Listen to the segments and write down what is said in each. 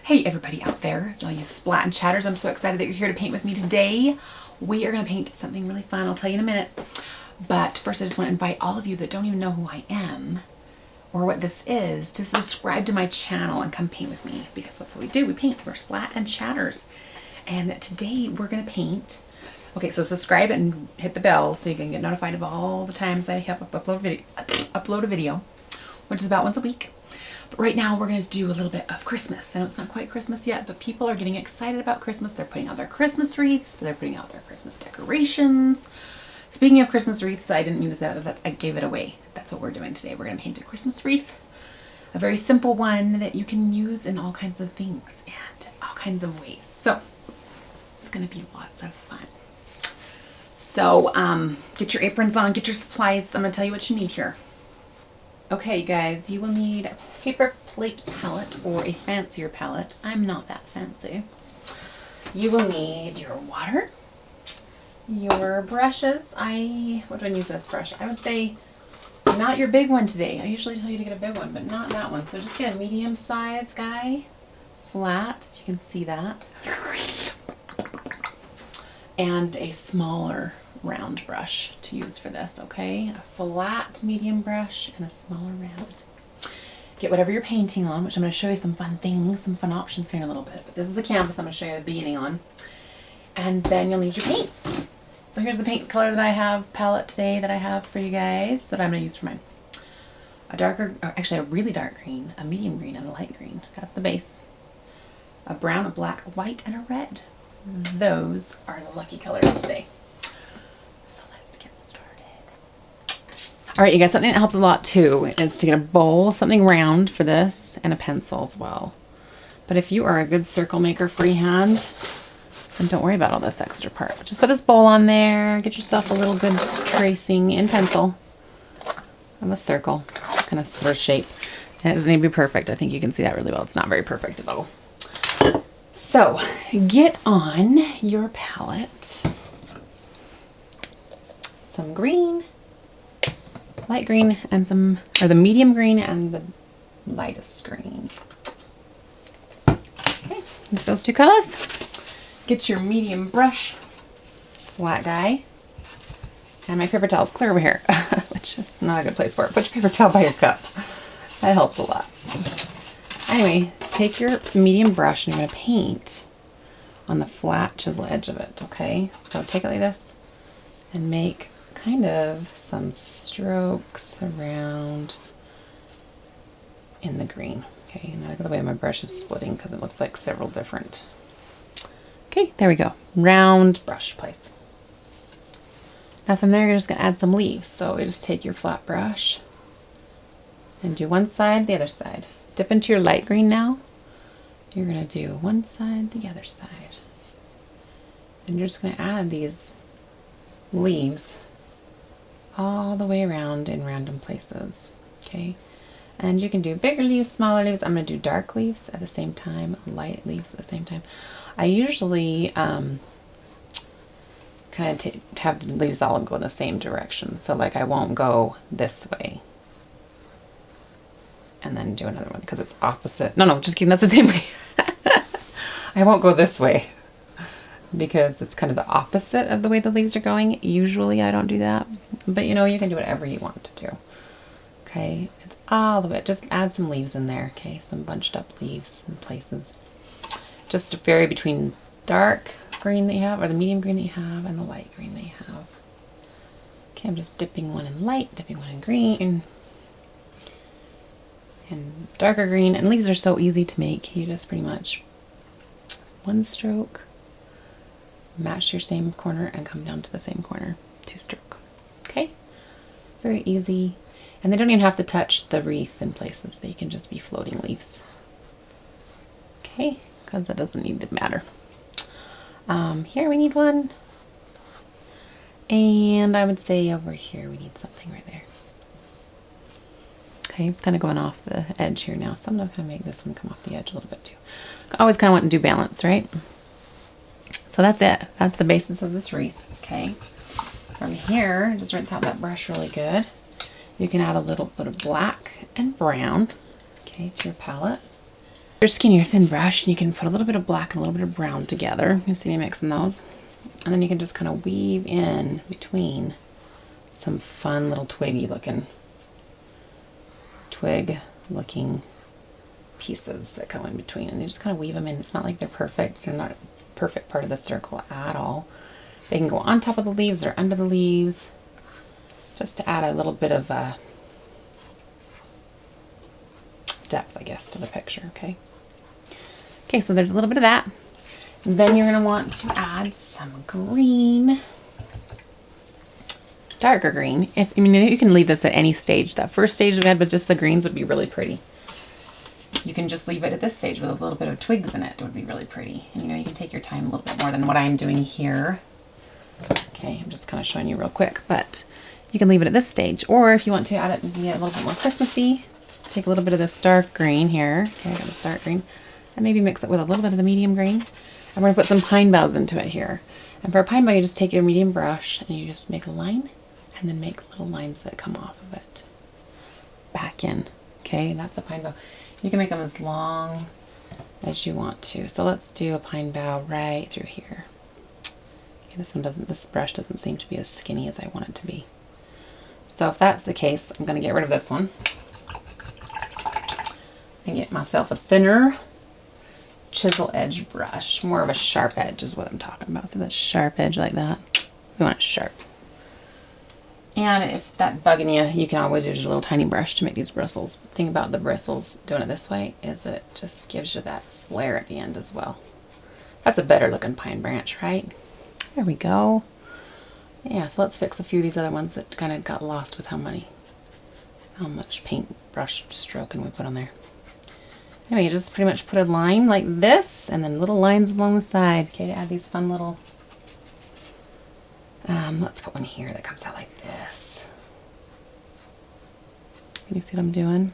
Hey everybody out there, all you splat and chatters, I'm so excited that you're here to paint with me today. We are going to paint something really fun, I'll tell you in a minute. But first I just want to invite all of you that don't even know who I am or what this is to subscribe to my channel and come paint with me, because that's what we do, we paint, we're splat and chatters. And today we're going to paint, okay, so subscribe and hit the bell so you can get notified of all the times I have upload a video, which is about once a week. But right now we're going to do a little bit of Christmas. I know it's not quite Christmas yet, but people are getting excited about Christmas. They're putting out their Christmas wreaths. They're putting out their Christmas decorations. Speaking of Christmas wreaths, I didn't mean to say that, I gave it away. That's what we're doing today. We're going to paint a Christmas wreath. A very simple one that you can use in all kinds of things and all kinds of ways. So it's going to be lots of fun. So get your aprons on, get your supplies. I'm going to tell you what you need here. Okay guys, you will need a paper plate palette or a fancier palette. I'm not that fancy. You will need your water, your brushes. What do I need for this brush? I would say not your big one today. I usually tell you to get a big one, but not that one. So just get a medium size guy, flat, if you can see that. And a smaller round brush to use for this, okay? A flat medium brush and a smaller round. Get whatever you're painting on, which I'm going to show you some fun things, some fun options here in a little bit. But this is a canvas I'm going to show you the beginning on. And then you'll need your paints. So here's the paint color that I have, palette today that I have for you guys, that I'm going to use for mine. A darker, or actually a really dark green, a medium green, and a light green. That's the base. A brown, a black, a white, and a red. Those are the lucky colors today. So let's get started. All right, you guys, something that helps a lot too is to get a bowl, something round for this, and a pencil as well. But if you are a good circle maker freehand, then don't worry about all this extra part. Just put this bowl on there, get yourself a little good tracing in pencil of a circle, kind of sort of shape. And it doesn't need to be perfect. I think you can see that really well. It's not very perfect at all. So get on your palette some green, light green, and the medium green and the lightest green. Okay, use those two colors. Get your medium brush, this flat guy, and my paper towel is clear over here, which is not a good place for it. Put your paper towel by your cup. That helps a lot. Anyway, take your medium brush and you're going to paint on the flat chisel edge of it, okay? So take it like this and make kind of some strokes around in the green, okay? And I like the way my brush is splitting because it looks like several different. Okay, there we go. Round brush place. Now from there, you're just going to add some leaves. So you just take your flat brush and do one side, the other side. Dip into your light green now. You're going to do one side, the other side. And you're just going to add these leaves all the way around in random places. Okay? And you can do bigger leaves, smaller leaves. I'm going to do dark leaves at the same time, light leaves at the same time. I usually kind of have the leaves all go in the same direction. So like I won't go this way and then do another one because it's opposite. No, just kidding. That's the same way. I won't go this way because it's kind of the opposite of the way the leaves are going. Usually I don't do that, but you know, you can do whatever you want to do. Okay, it's all the way. Just add some leaves in there. Okay, some bunched up leaves in places. Just vary between dark green that you have, or the medium green that you have, and the light green that you have. Okay, I'm just dipping one in light, dipping one in green, and darker green. And leaves are so easy to make. You just pretty much one stroke, match your same corner, and come down to the same corner. Two stroke. Okay, very easy. And they don't even have to touch the wreath in places. They can just be floating leaves. Okay, because that doesn't need to matter. Here we need one. And I would say over here we need something right there. Okay, it's kind of going off the edge here now. So I'm going to make this one come off the edge a little bit too. I always kind of want to do balance, right? So that's it. That's the basis of this wreath. Okay. From here, just rinse out that brush really good. You can add a little bit of black and brown, okay, to your palette. Your skinnier thin brush, and you can put a little bit of black and a little bit of brown together. You see me mixing those? And then you can just kind of weave in between some fun little twig looking pieces that go in between, and you just kind of weave them in. It's not like they're perfect. They're not a perfect part of the circle at all. They can go on top of the leaves or under the leaves, just to add a little bit of depth, I guess, to the picture. Okay. Okay, so there's a little bit of that. Then you're going to want to add some green, darker green. You can leave this at any stage. That first stage we had with just the greens would be really pretty. You can just leave it at this stage with a little bit of twigs in it. It would be really pretty. And you can take your time a little bit more than what I'm doing here. Okay, I'm just kind of showing you real quick, but you can leave it at this stage. Or if you want to add it and get a little bit more Christmassy, take a little bit of this dark green here. Okay, I got this dark green. And maybe mix it with a little bit of the medium green. I'm going to put some pine boughs into it here. And for a pine bough, you just take your medium brush and you just make a line and then make little lines that come off of it back in. Okay, that's a pine bough. You can make them as long as you want to. So let's do a pine bough right through here. Okay, this brush doesn't seem to be as skinny as I want it to be. So if that's the case, I'm going to get rid of this one and get myself a thinner chisel edge brush. More of a sharp edge is what I'm talking about. So that sharp edge like that. We want it sharp. And if that's bugging you, you can always use a little tiny brush to make these bristles. The thing about the bristles doing it this way is that it just gives you that flare at the end as well. That's a better looking pine branch, right? There we go. Yeah, so let's fix a few of these other ones that kind of got lost with how much paint brush stroking we put on there. Anyway, you just pretty much put a line like this and then little lines along the side. Okay, to add these fun little, let's put one here that comes out like this. Can you see what I'm doing?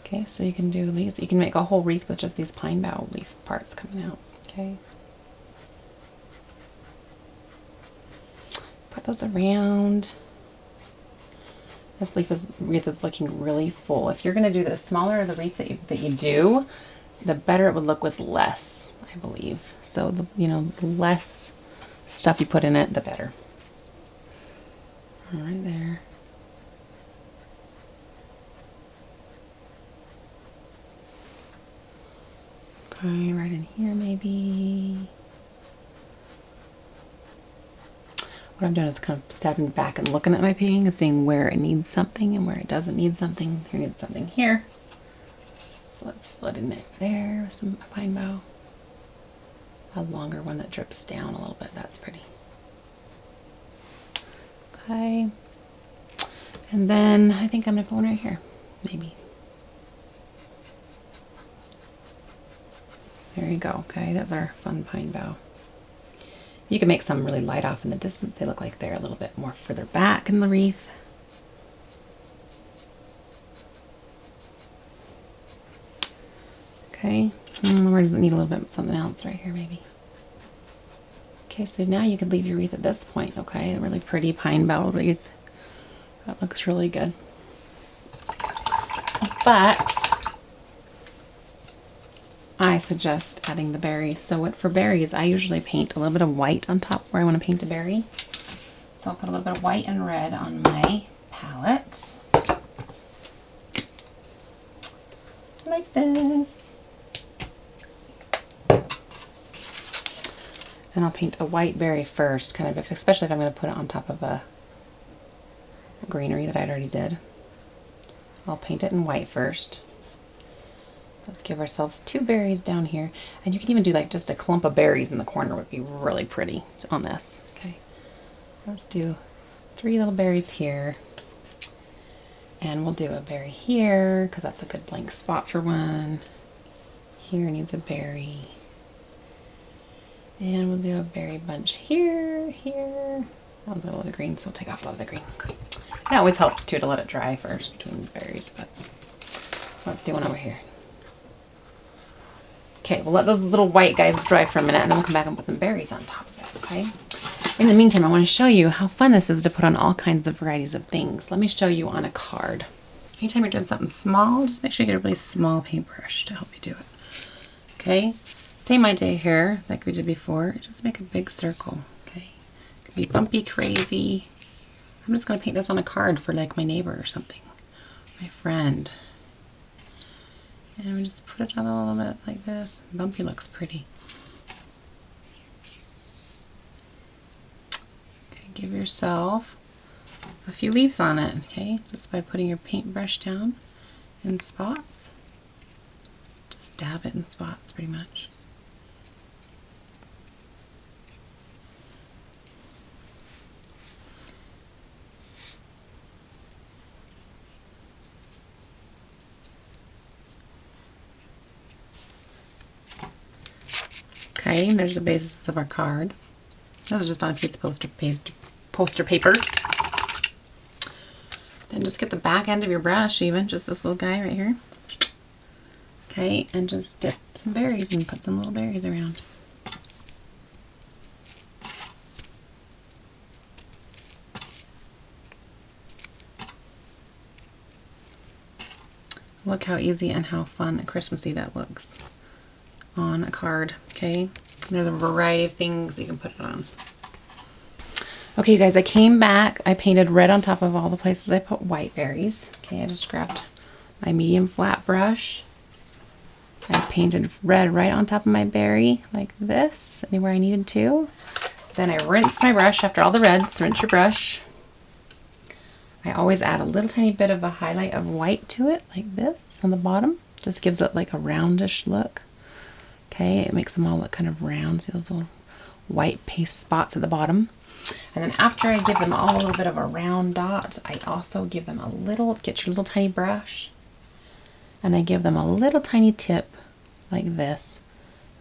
Okay, so you can do these. You can make a whole wreath with just these pine bough leaf parts coming out. Okay. Put those around. This wreath is looking really full. If you're going to do the smaller the wreath that you do, the better it would look with less, I believe. So the less stuff you put in it, the better. Right there. Okay, right in here maybe. What I'm doing is kind of stepping back and looking at my painting and seeing where it needs something and where it doesn't need something. Here needs something here. So let's fill it in there with some pine bough. A longer one that drips down a little bit. That's pretty. Okay. And then I think I'm going to put one right here. Maybe. There you go. Okay, that's our fun pine bough. You can make some really light off in the distance. They look like they're a little bit more further back in the wreath. Okay, where does it need a little bit something else right here maybe? Okay, so now you can leave your wreath at this point. Okay, a really pretty pine bough wreath. That looks really good. But I suggest adding the berries. So for berries, I usually paint a little bit of white on top where I want to paint a berry. So I'll put a little bit of white and red on my palette. Like this. And I'll paint a white berry first, kind of, especially if I'm going to put it on top of a greenery that I already did. I'll paint it in white first. Let's give ourselves 2 berries down here. And you can even do like just a clump of berries in the corner would be really pretty on this. Okay, let's do 3 little berries here. And we'll do a berry here because that's a good blank spot for one. Here needs a berry. And we'll do a berry bunch here, here. That one's got a lot of green, so we'll take off a lot of the green. It always helps too to let it dry first between the berries, but let's do one over here. Okay, we'll let those little white guys dry for a minute and then we'll come back and put some berries on top of it, okay? In the meantime, I want to show you how fun this is to put on all kinds of varieties of things. Let me show you on a card. anytime you're doing something small, just make sure you get a really small paintbrush to help you do it. Okay, same idea here like we did before. Just make a big circle. Okay, it could be bumpy, crazy. I'm just gonna paint this on a card for like my neighbor or something, my friend. And we just put it on a little bit like this. Bumpy looks pretty. Okay, give yourself a few leaves on it, okay? Just by putting your paintbrush down in spots. Just dab it in spots pretty much. Okay, and there's the basis of our card. This is just on a piece of poster paper. Then just get the back end of your brush, even just this little guy right here. Okay, and just dip some berries and put some little berries around. Look how easy and how fun and Christmassy that looks on a card. Okay, there's a variety of things you can put it on. Okay, you guys, I came back. I painted red on top of all the places I put white berries. Okay, I just grabbed my medium flat brush. I painted red right on top of my berry like this, anywhere I needed to. Then I rinsed my brush after all the reds. Rinse your brush. I always add a little tiny bit of a highlight of white to it, like this on the bottom. Just gives it like a roundish look. Okay, it makes them all look kind of round. See those little white paste spots at the bottom? And then after I give them all a little bit of a round dot, I also give them a little, get your little tiny brush, and I give them a little tiny tip like this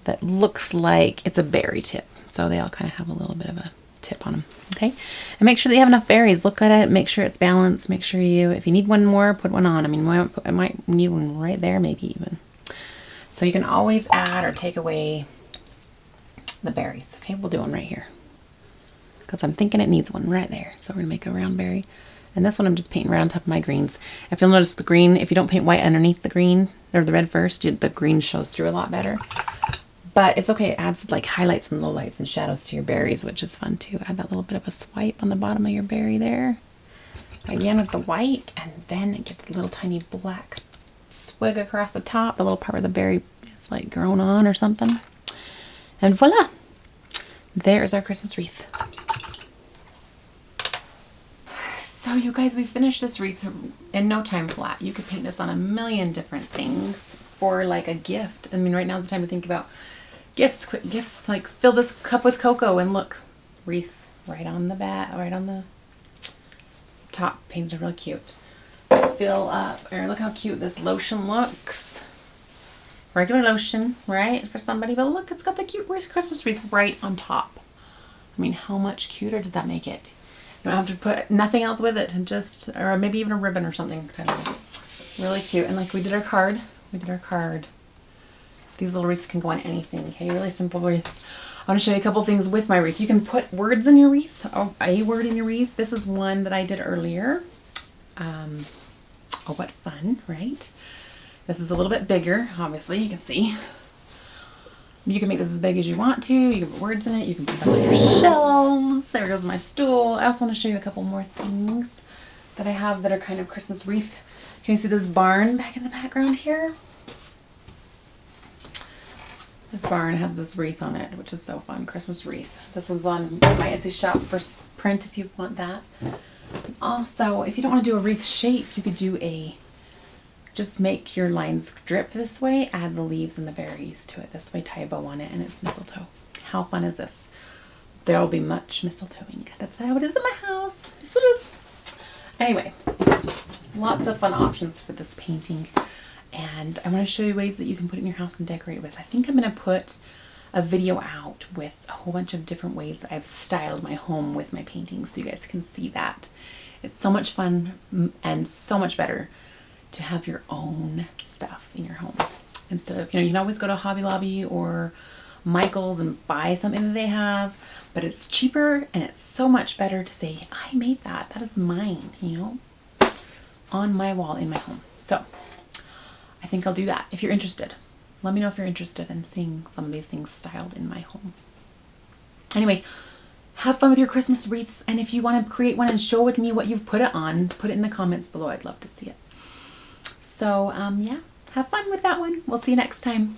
that looks like it's a berry tip. So they all kind of have a little bit of a tip on them. Okay, and make sure that you have enough berries. Look at it, make sure it's balanced. Make sure you, if you need one more, put one on. I mean, I might need one right there, maybe even. So you can always add or take away the berries. Okay, we'll do one right here because I'm thinking it needs one right there. So we're gonna make a round berry. And this one I'm just painting right on top of my greens. If you'll notice the green, if you don't paint white underneath the green, or the red first, the green shows through a lot better. But it's okay, it adds like highlights and lowlights and shadows to your berries, which is fun too. Add that little bit of a swipe on the bottom of your berry there. Again with the white, and then get the little tiny black swig across the top, the little part where the berry is like grown on or something. And voila! There's our Christmas wreath. So you guys, we finished this wreath in no time flat. You could paint this on a million different things for like a gift. I mean, right now is the time to think about gifts, quick gifts, like fill this cup with cocoa and look, wreath right on the back, right on the top, painted real cute. Fill up, or look how cute this lotion looks. Regular lotion, right, for somebody, but look, it's got the cute Christmas wreath right on top. I mean, how much cuter does that make it? You don't have to put nothing else with it, and just, or maybe even a ribbon or something, kind of really cute. And like we did our card, these little wreaths can go on anything, okay, really simple wreaths. I want to show you a couple things with my wreath. You can put words in your wreath, or a word in your wreath. This is one that I did earlier. Oh, what fun, right? This is a little bit bigger, obviously, you can see. You can make this as big as you want to. You can put words in it. You can put them on your shelves. There goes my stool. I also want to show you a couple more things that I have that are kind of Christmas wreath. Can you see this barn back in the background here? This barn has this wreath on it, which is so fun. Christmas wreath. This one's on my Etsy shop for print if you want that. Also, if you don't want to do a wreath shape, you could do a, just make your lines drip this way, add the leaves and the berries to it this way, tie a bow on it, and it's mistletoe. How fun is this? There will be much mistletoeing. That's how it is in my house. Yes, it is. Anyway, lots of fun options for this painting. And I want to show you ways that you can put it in your house and decorate it with. I think I'm going to put a video out with a whole bunch of different ways that I've styled my home with my paintings so you guys can see that. It's so much fun and so much better to have your own stuff in your home. Instead of, you can always go to Hobby Lobby or Michael's and buy something that they have, but it's cheaper and it's so much better to say, I made that. That is mine, on my wall in my home. So I think I'll do that if you're interested. Let me know if you're interested in seeing some of these things styled in my home. Anyway, have fun with your Christmas wreaths, and if you want to create one and show with me what you've put it on, put it in the comments below. I'd love to see it. So yeah, have fun with that one. We'll see you next time.